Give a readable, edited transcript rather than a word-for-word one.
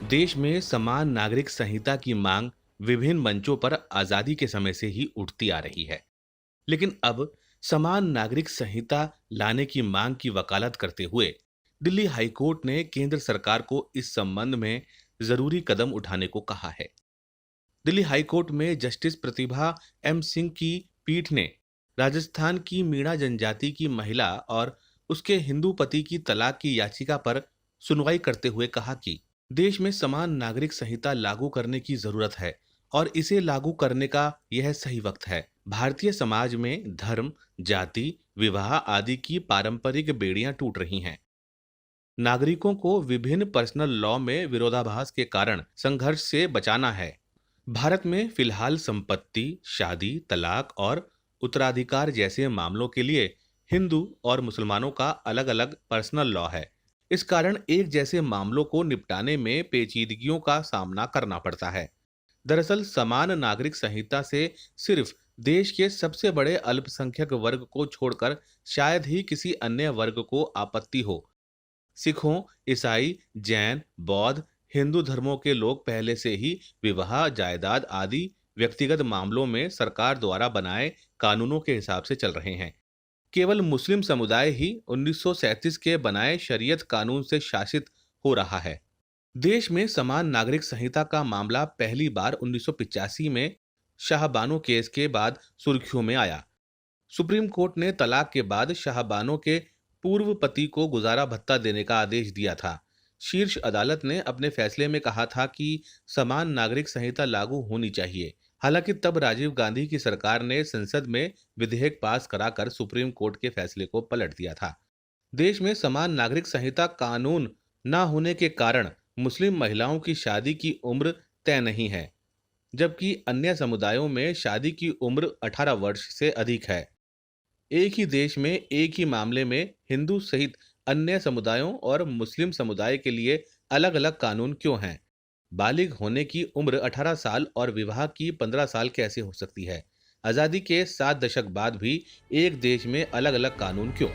देश में समान नागरिक संहिता की मांग विभिन्न मंचों पर आजादी के समय से ही उठती आ रही है। लेकिन अब समान नागरिक संहिता लाने की मांग की वकालत करते हुए दिल्ली हाईकोर्ट ने केंद्र सरकार को इस संबंध में जरूरी कदम उठाने को कहा है। दिल्ली हाईकोर्ट में जस्टिस प्रतिभा एम सिंह की पीठ ने राजस्थान की मीणा जनजाति की महिला और उसके हिंदू पति की तलाक की याचिका पर सुनवाई करते हुए कहा कि देश में समान नागरिक संहिता लागू करने की जरूरत है और इसे लागू करने का यह सही वक्त है। भारतीय समाज में धर्म, जाति, विवाह आदि की पारंपरिक बेड़ियां टूट रही हैं। नागरिकों को विभिन्न पर्सनल लॉ में विरोधाभास के कारण संघर्ष से बचाना है। भारत में फिलहाल संपत्ति, शादी, तलाक और उत्तराधिकार जैसे मामलों के लिए हिंदू और मुसलमानों का अलग-अलग पर्सनल लॉ है। इस कारण एक जैसे मामलों को निपटाने में पेचीदगियों का सामना करना पड़ता है। दरअसल समान नागरिक संहिता से सिर्फ देश के सबसे बड़े अल्पसंख्यक वर्ग को छोड़कर शायद ही किसी अन्य वर्ग को आपत्ति हो। सिखों, ईसाई, जैन, बौद्ध, हिंदू धर्मों के लोग पहले से ही विवाह, जायदाद आदि व्यक्तिगत मामलों में सरकार द्वारा बनाए कानूनों के हिसाब से चल रहे हैं। केवल मुस्लिम समुदाय ही 1937 के बनाए शरीयत कानून से शासित हो रहा है। देश में समान नागरिक संहिता का मामला पहली बार 1985 में शाहबानो केस के बाद सुर्खियों में आया। सुप्रीम कोर्ट ने तलाक के बाद शाहबानो के पूर्व पति को गुजारा भत्ता देने का आदेश दिया था। शीर्ष अदालत ने अपने फैसले में कहा था कि समान नागरिक संहिता लागू होनी चाहिए। हालांकि तब राजीव गांधी की सरकार ने संसद में विधेयक पास कराकर सुप्रीम कोर्ट के फैसले को पलट दिया था। देश में समान नागरिक संहिता कानून न होने के कारण मुस्लिम महिलाओं की शादी की उम्र तय नहीं है, जबकि अन्य समुदायों में शादी की उम्र 18 वर्ष से अधिक है। एक ही देश में एक ही मामले में हिंदू सहित अन्य समुदायों और मुस्लिम समुदाय के लिए अलग-अलग कानून क्यों हैं? बालिग होने की उम्र 18 साल और विवाह की 15 साल कैसे हो सकती है? आजादी के 7 दशक बाद भी एक देश में अलग-अलग कानून क्यों?